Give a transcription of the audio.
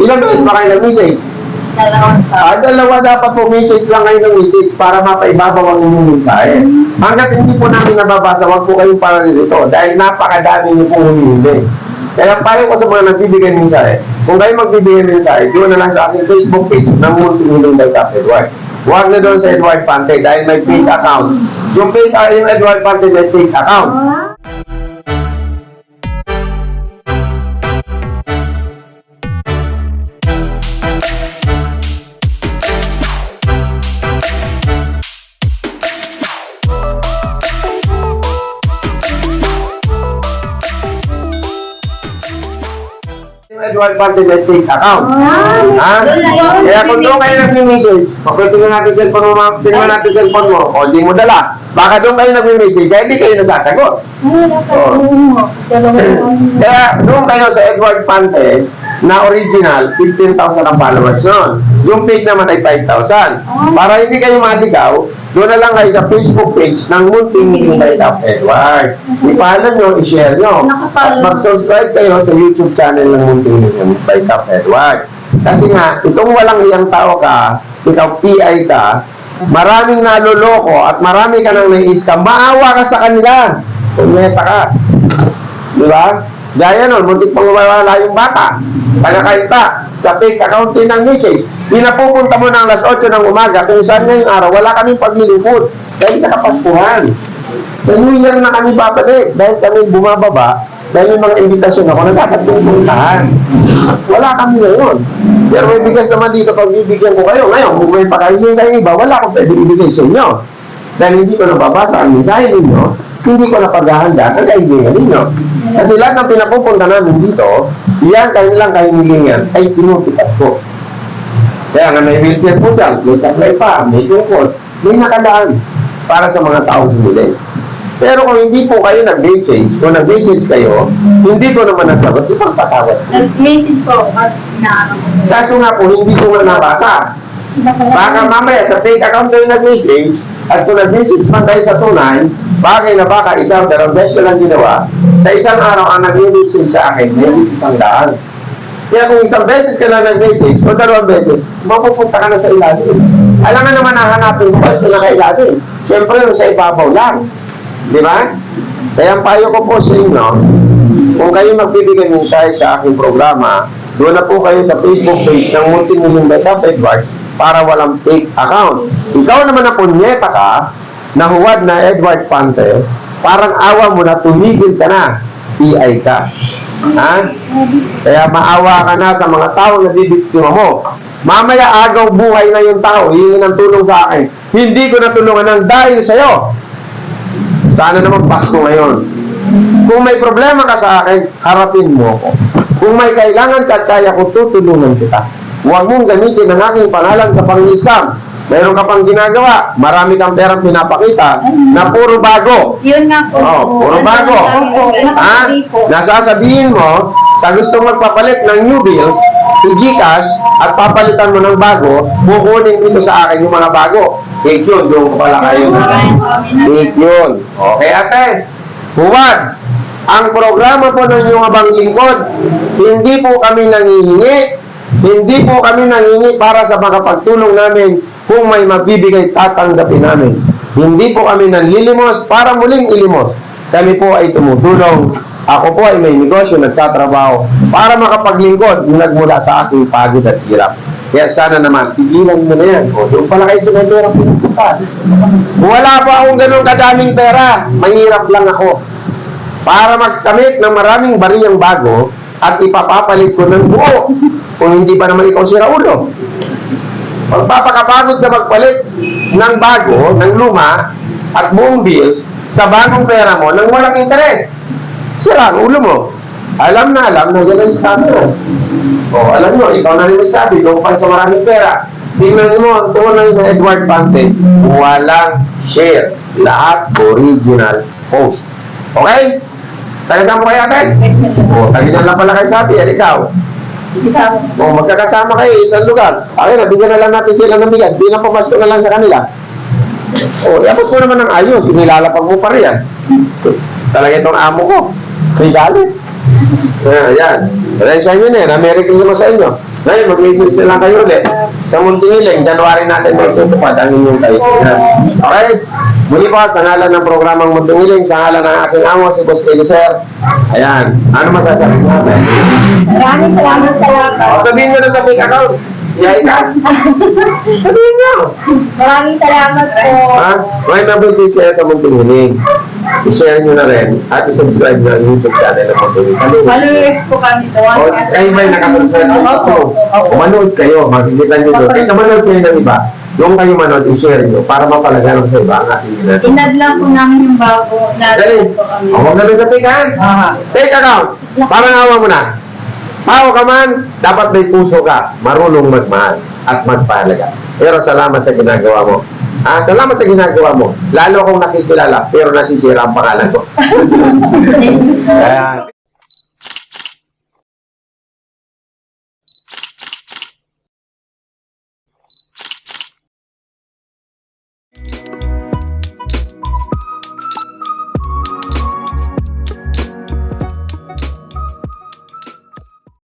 Ilang beses ba kayo nag-message? Dalawa dapat po message lang kayo ng message para mapaibabaw ang inyong mensahe. Hanggat hindi po namin nababasa, wag po kayong paralilito dahil napakadami niyo pong humihili. Kaya payo ko sa mga nagbibigay ng mensahe, kung kayo magbibigay ng mensahe, doon na lang sa aking Facebook page na Multimillion by Cap Edward. Huwag na doon sa Edward Pante dahil may fake account. Yung Edward Pante may fake account. Edward Pante may fake account. Kaya kung doon kayo nag-message, tingnan natin cellphone mo, o di mo dala. Baka doon kayo nag-message, kaya hindi kayo nasasagot. Kaya doon kayo sa Edward Pante na original, 15,000 ang followers nun. Yung fake naman ay 5,000. Para hindi kayo maligaw, doon na lang kayo sa Facebook page ng Multimillion by Cap Edward. I-follow nyo, i-share nyo. At mag-subscribe kayo sa YouTube channel ng Multimillion by Cap Edward. Kasi nga, itong walang iyang tao ka, ikaw PI ka, maraming naloloko at marami ka nang nai-scam, maawa ka sa kanila. Punyeta ka. Di ba? Gaya nun, muntik pang mawala yung bata. Pagkakaita, sa fake account din ng message. Pinapupunta mo ng alas 8 ng umaga, kung saan ngayong araw, wala kaming paglilingkod. Dahil sa Kapaskuhan. Sa New Year na kami babalik, dahil kami bumababa, dahil may mga imbitasyon ako na dapat pupuntahan. Wala kami ngayon. Pero may bigas naman dito pag bibigyan ko kayo. Ngayon, kung may pakainin kayo iba, wala akong pwede ibigay sa inyo. Dahil hindi ko nababasa ang mensahe ninyo, hindi ko napaghahanda ang kaibigan ninyo. Kasi lahat ng pinapupunta namin dito, yan kanilang kahilingan ay pinupitat ko. Kaya nga may wheelchair po dyan, may supply pa, may tungkol, may nakadaan para sa mga taong humili. Pero kung hindi po kayo nag-message, kung nag-message kayo, hindi ko naman nasagot, ipagpatawad. Nag-message po, at Kaso nga po, hindi ko nga nabasa. Baka mamaya sa fake account kayo nag-message, at kung nag-message man tayo sa tunay, bagay na baka isang dalawang beses lang ginawa, sa isang araw ang nag-message sa akin, may 100. Kaya kung isang beses ka lang nag-message, o dalawang beses, mapupunta ka na sa ilalim. Alam nga naman nahanapin ko ito na kailalim. Siyempre, sa ibabaw lang. Di ba? Kaya ang payo ko po sa inyo, kung kayo magbibigay ng mensahe sa aking programa, doon na po kayo sa Facebook page ng Multimillion by Cap Edward para walang fake account. Ikaw naman na punyeta ka, na huwad na Edward Pante, parang awa mo na tumigil ka na, PI ka. Ha? Kaya maawa ka na sa mga tao na bibiktima mo. Mamaya agaw buhay na yung tao, hihingi ng tulong sa akin. Hindi ko natulungan ng dahil sa'yo. Sana naman Pasko ngayon. Kung may problema ka sa akin, harapin mo ako. Kung may kailangan ka, kaya ko tutulungan kita. Huwag mong gamitin ang aking pangalan sa pang-scam. Meron ka pang ginagawa, marami kang perang pinapakita na puro bago. yun nga po. Puro bago. Ha? Nasasabihin mo, sa gusto magpapalit ng new bills, i-Gcash at papalitan mo ng bago, bukunin ito sa akin yung mga bago. Fake yun, doon ko pala kayo na. Fake yun. Okay, ate. Huwag. Ang programa po ng inyong abang lingkod, hindi po kami nangihingi. Hindi po kami nangihingi para sa makapagtulong namin. Kung may magbibigay, tatanggapin namin. Hindi po kami nanlilimos para muling ilimos. Kami po ay tumutulong. Ako po ay may negosyo, nagtatrabaho para makapaglingkod nagmula sa aking pagod at hirap. Kaya sana naman, tigilan mo na yan. O, doon pala kayo sa may pera pupunta. Wala pa akong ganun kadaming pera. Mahirap lang ako. Para magkamit ng maraming bariyang bago at ipapapalit ko ng buo. Kung hindi pa naman ikaw sira ulo. Magpapakapagod na magpalit ng bago, ng luma, at buong bills sa bagong pera mo nang walang interes. Sira ang ulo mo. Alam na yan ang scammer. O, alam nyo, ikaw na rin nagsabi, lupad sa maraming pera. Tingnan mo, ang tunay na Edward Pante, walang share. Lahat original post. Okay? Taga-saan mo kayo, ate? O, taga-saan lang pala kayo sabi, yan ikaw. O, magkakasama kayo isang lugar. Okay, nabigyan na lang natin sila ng bigas. Di na pumasko na lang sa kanila. O, yapot mo naman ng ayos. Nilalapag mo pa rin yan. Talaga itong amo ko. May galit. Ayan. Rensa nyo na yan. American naman sa inyo. Ngayon, mag-message na lang kayo ulit. Sa Muntingiling, January natin may tutupad ang inyong kaibigan. Okay? Muli po, sa ngalan ng programang Muntingiling, sa ngalan ng aking amo, si Boss Eliser. Ayan. Ano masasabi natin? Maraming salamat talaga. O, sabihin nyo na sa fake account. Yay ka. Sabihin nyo. Maraming salamat po. Ha? May message share sa Muntingiling. I-share nyo na rin at i-subscribe na ang YouTube channel ng Muntingiling. Followers po kami doon. O, kayo may nakasubscribe sa YouTube. O, manood kayo. Makikita nyo doon. Kaysa manood kayo ng iba, yung kayo manood, i-share nyo para mapalaganap sa iba ang ating ginagawa. Inad lang po namin yung bago. Dali. Nag po kami. O, huwag na doon sa fake ha? Fake account. Parang awa mo na. Pao ka man, dapat may puso ka, marunong magmahal at magpahalaga. Pero salamat sa ginagawa mo. Salamat sa ginagawa mo. Lalo akong nakikilala, pero nasisira ang pangalan ko. Kaya,